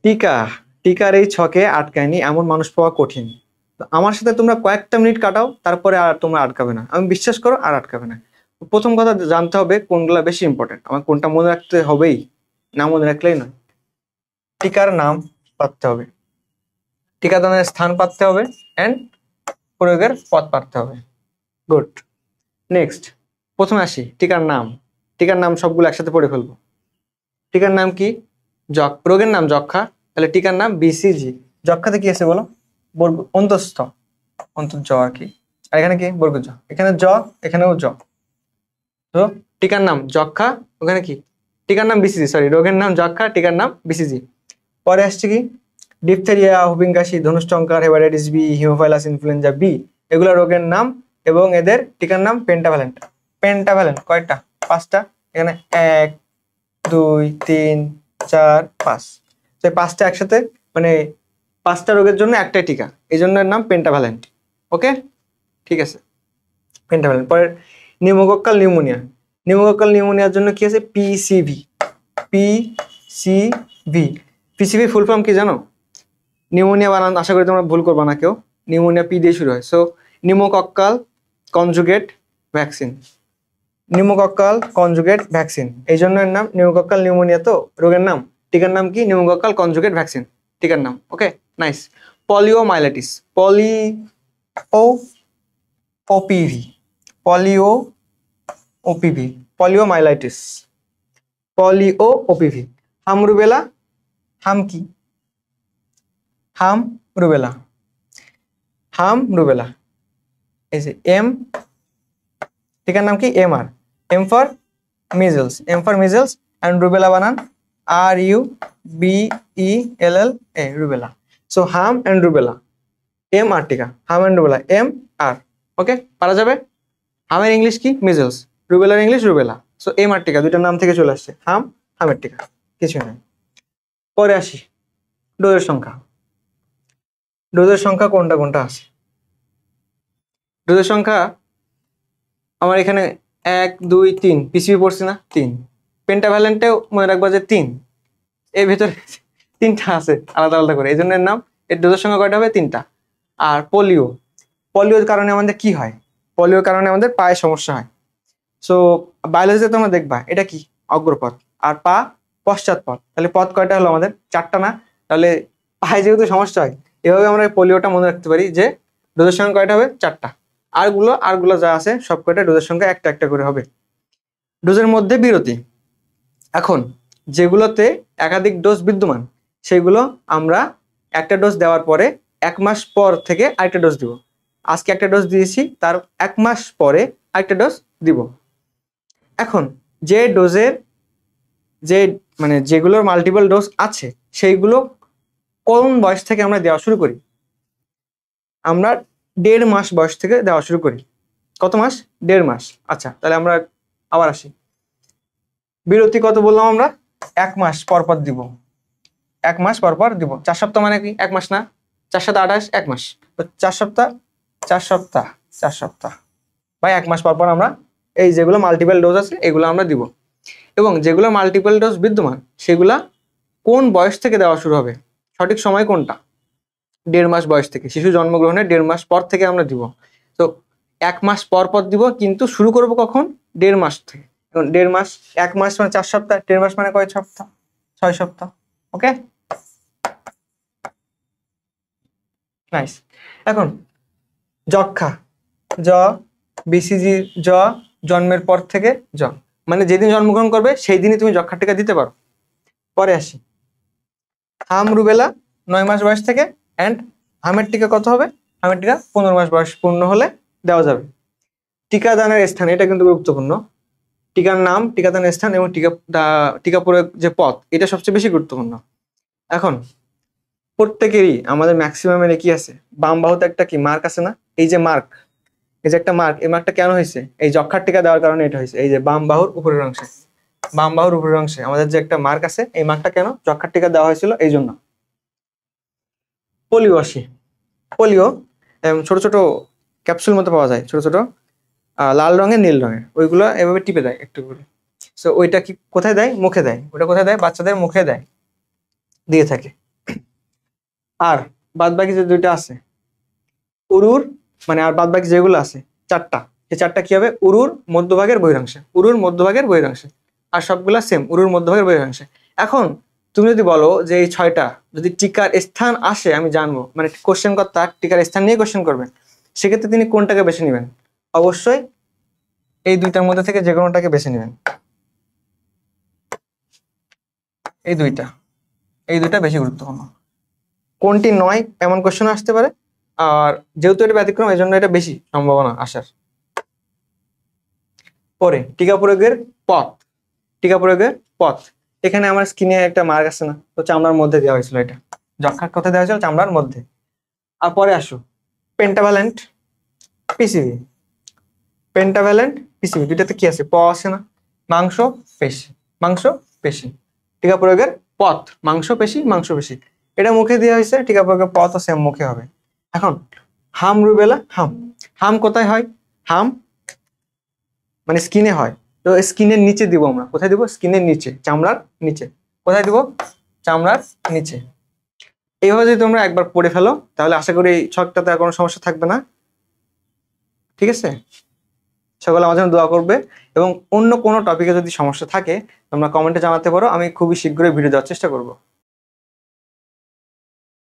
টিকা টিকার এই ছকে আটকায়নি এমন মানুষ পাওয়া কঠিন। তো আমার সাথে তোমরা কয়েকটা মিনিট কাটাও, তারপরে আর তোমরা আটকাবে না, আমি বিশ্বাস করো আর আটকাবে না। প্রথম কথা জানতে হবে কোনগুলা বেশি ইম্পর্টেন্ট, আমার কোনটা মনে রাখতে হবেই, না মনে রাখলেই নয়। টিকার নাম পাততে হবে, টিকাদানের স্থান পাততে হবে, এন্ড প্রয়োগের পথ পাততে হবে। গুড। নেক্সট, প্রথমে আসি টিকার নাম। টিকার নাম সবগুলো একসাথে পড়ে ফেলবো। টিকার নাম কি? রোগের নাম যক্ষা, তাহলে টিকার নাম বিসিজি। যক্ষাতে কি আছে বলো? বর্গ অন্তঃস্থ, অন্তর্জ আর কি। আর এখানে কি? বর্গ জ। এখানে জ, এখানেও জ। তো টিকার নাম যক্ষা, ওখানে কি? টিকার নাম বিসিজি, সরি, রোগের নাম যক্ষা, টিকার নাম বিসিজি। পরে আসছে কি? ডিপথেরিয়া, হুপিং কাশি, ধনুষ্টঙ্কার, hepatitis B, haemophilus influenza B, এগুলো রোগের নাম এবং এদের টিকার নাম পেন্টাভ্যালেন্ট। পেন্টাভ্যালেন্ট কয়টা? 5টা। এখানে 1 2 3 4 5, তো 5টা একসাথে, মানে 5টা রোগের জন্য একটাই টিকা, এই জন্য এর নাম পেন্টাভ্যালেন্ট। ওকে, ঠিক আছে, পেন্টাভ্যালেন্ট। পরে নিউমোকক্কাল নিউমোনিয়া। নিউমোকক্কাল নিউমোনিয়ার জন্য কি আছে? PCV. PCV, PCV full form কি জানো? নিউমোনিয়া বানান, আশা করি তোমরা ভুল করবা না কেউ। নিউমোনিয়া পি দিয়ে শুরু হয়, so pneumococcal conjugate vaccine. Pneumococcal conjugate vaccine, এই জন্য এর নাম নিউমোকক্কাল নিউমোনিয়া। তো রোগের নাম, টিকার নাম কি? নিউমোকক্কাল কনজুগেট ভ্যাকসিন, টিকার নাম। Okay, nice. Poliomyelitis, OPV, OPV, poliomyelitis, OPV. হাম রুবেলা, হাম কি? হাম রুবেলা, হাম রুবেলা, এই যে এম, টিকার নাম কি? MR, M for measles, M for measles, and rubella বানান RUBELLA, সো হাম এন্ড রুবেলা, এম আর টিকা, হাম and rubella, M R. Okay, পারা যাবে? হামের ইংলিশ কি? মিজলস, রুবেলার English rubella, so M R টিকা, দুইটার নাম থেকে চলে আসছে, হাম, হামের টিকা, কিছু নাই। পরে আসি ডোজের সংখ্যা। ডোজের সংখ্যা কোনটা কোনটা আছে? ডোজের সংখ্যা আমার এখানে 1 2 3, পিসিবি পড়ছি না? 3। পেন্টাভ্যালেন্টেও মনে রাখবা যে 3, এর ভিতরে 3টা আছে আলাদা আলাদা করে, এই জন্য এর নাম, এর ডোজের সংখ্যা কয়টা হবে? 3টা। আর পোলিওর কারণে আমাদের কি হয়? পোলিওর কারণে আমাদের পায়ে সমস্যা হয়। সো বায়োলজিতে তোমরা দেখবা এটা কি? অগ্রপথ, আর পা পশ্চাৎপদ, তাহলে পথ কয়টা হলো আমাদের? 4টা না? তাহলে পায়ে যেহেতু সমস্যা হয়, এভাবে আমরা পোলিওটা মনে রাখতে পারি যে ডোজের সংখ্যা কয়টা হবে? 4টা। আরগুলো যা আছে সব কয়টা ডোজের সংখ্যা একটা একটা করে হবে। ডোজের মধ্যে বিরতি, এখন যেগুলোতে একাধিক ডোজ বিদ্যমান সেগুলো আমরা একটা ডোজ দেওয়ার পরে 1 মাস পর থেকে আরেকটা ডোজ দিব। আজকে একটা ডোজ দিয়েছি, তার 1 মাস পরে আরেকটা ডোজ দিব। এখন যে ডোজের যে মানে যেগুলোর মাল্টিপল ডোজ আছে সেইগুলো কোন বয়স থেকে আমরা দেওয়া শুরু করি? আমরা 1.5 মাস বয়স থেকে দেওয়া শুরু করি। কত মাস? 1.5 মাস। আচ্ছা, তাহলে আমরা আবার আসি। বিরতি কত বললাম আমরা? 1 মাস পর পর দিব, 1 মাস পর পর দিব। 4 সপ্তাহ মানে কি? 1 মাস না? 4 7 28, 1 মাস, তো 4 সপ্তাহ, 4 সপ্তাহ, 4 সপ্তাহ বা 1 মাস পর পর আমরা এই যেগুলো মাল্টিপল ডোজ আছে এগুলো আমরা দিব। এবং যেগুলো মাল্টিপল ডোজ বিদ্যমান সেগুলা কোন বয়স থেকে দেওয়া শুরু হবে? সঠিক সময় কোনটা? 1.5 মাস বয়স থেকে, শিশু জন্মগ্রহণের 1.5 মাস পর থেকে আমরা দিব। তো 1 মাস পর পর দিব, কিন্তু শুরু করব কখন? 1.5 মাস থেকে। এখন 1.5 মাস, 1 মাস মানে 4 সপ্তাহ, 1.5 মাস মানে কয় সপ্তাহ? 6 সপ্তাহ। ওকে, নাইস। এখন যক্ষা, জ, বিসিজি, জ, জন্মের পর থেকে জ, মানে যেদিন জন্মগ্রহণ করবে সেই দিনই তুমি যক্ষার টিকা দিতে পারো। পরে আসি হাম রুবেলা 9 মাস বয়স থেকে, এন্ড হামের টিকা কত হবে? হামের টিকা 15 মাস বয়স পূর্ণ হলে দেওয়া যাবে। টিকাদানের স্থান, এটা কিন্তু গুরুত্বপূর্ণ। টিকার নাম, টিকাদানের স্থান এবং টিকা প্রয়োগ যে পথ, এটা সবচেয়ে বেশি গুরুত্বপূর্ণ। এখন প্রত্যেকেরই, আমাদের ম্যাক্সিমামের কি আছে? বাম বাহুতে একটা কি মার্ক আছে না? এই যে মার্ক, এই যে একটা মার্ক, এই মার্কটা কেন হয়েছে? এই যক্ষার টিকা দেওয়ার কারণে এটা হয়েছে। এই যে বাম বাহুর উপরের অংশে, বাম বাহুর উপরের অংশে আমাদের যে একটা মার্ক আছে, এই মার্কটা কেন? যক্ষার টিকা দেওয়া হয়েছিল এই জন্য। পোলিও আসি। পোলিও ছোট ছোট ক্যাপসুল মতো পাওয়া যায়, ছোট ছোট লাল রঙের, নীল রঙের, ওইগুলো এভাবে টিপে দেয় একটু করে। সো ওইটা কি কোথায় দেয়? মুখে দেয়। ওটা কোথায় দেয়? বাচ্চাদের মুখে দেয়, দিয়ে থাকে। আর বাদ বাকি যে দুইটা আছে উরুর, মানে আর বাদ বাকি যেগুলো আছে চারটা, এই চারটা কি হবে? উরুর মধ্যভাগের বহিরাংশে, উরুর মধ্যভাগের বহিরাংশে। আর সবগুলা সেম, উরুর মধ্যভাগের বহিরাংশে। এখন তুমি যদি বলো যে এই ছয়টা যদি টিকার স্থান আসে আমি জানবো, মানে কোশ্চেন কর্তা টিকার স্থান নিয়ে কোশ্চেন করবেন, সেক্ষেত্রে তিনি কোনটাকে বেছে নেবেন? অবশ্যই এই দুইটার মধ্যে থেকে যে কোনোটাকে বেছে নেবেন। এই দুইটা, এই দুইটা বেশি গুরুত্বপূর্ণ। কোনটি নয় এমন কোশ্চেন আসতে পারে, আর যেহেতু এটা ব্যতিক্রম এই জন্য এটা বেশি সম্ভাবনা আসার। পরে টিকা প্রয়োগের পথ, টিকা প্রয়োগের পথ। এখানে আমার স্কিনে একটা মার্ক আছে না, তো চামড়ার মধ্যে দেওয়া হয়েছিল, এটা যক্ষার কথা দেওয়া হয়েছিল চামড়ার মধ্যে। আর পরে আসো পেন্টাভ্যালেন্ট পিসিবি, পেন্টাভ্যালেন্ট পিসিবি দুইটাতে কি আছে? প আছে না, মাংস পেশি, মাংস পেশি। টিকা প্রয়োগের পথ মাংস পেশি, মাংস পেশি। এটা মুখে দেওয়া হয়েছে, টিকা প্রয়োগের পথও সেম মুখে হবে। এখন হাম রুবেলা, হাম, হাম কোথায় হয়? হাম মানে স্কিনে হয়, তো স্কিনের নিচে দিব আমরা। কোথায় দিব? স্কিনের নিচে, চামড়ার নিচে। কোথায় দিব? চামড়ার নিচে। এইভাবে যদি তোমরা একবার পড়ে ফেলো তাহলে আশা করি এই ছকটাতে আর কোনো সমস্যা থাকবে না। ঠিক আছে, সকলে আমার জন্য দোয়া করবে, এবং অন্য কোনো টপিকে যদি সমস্যা থাকে তোমরা কমেন্টে জানাতে পারো, আমি খুবই শীঘ্রই ভিডিও দেওয়ার চেষ্টা করব।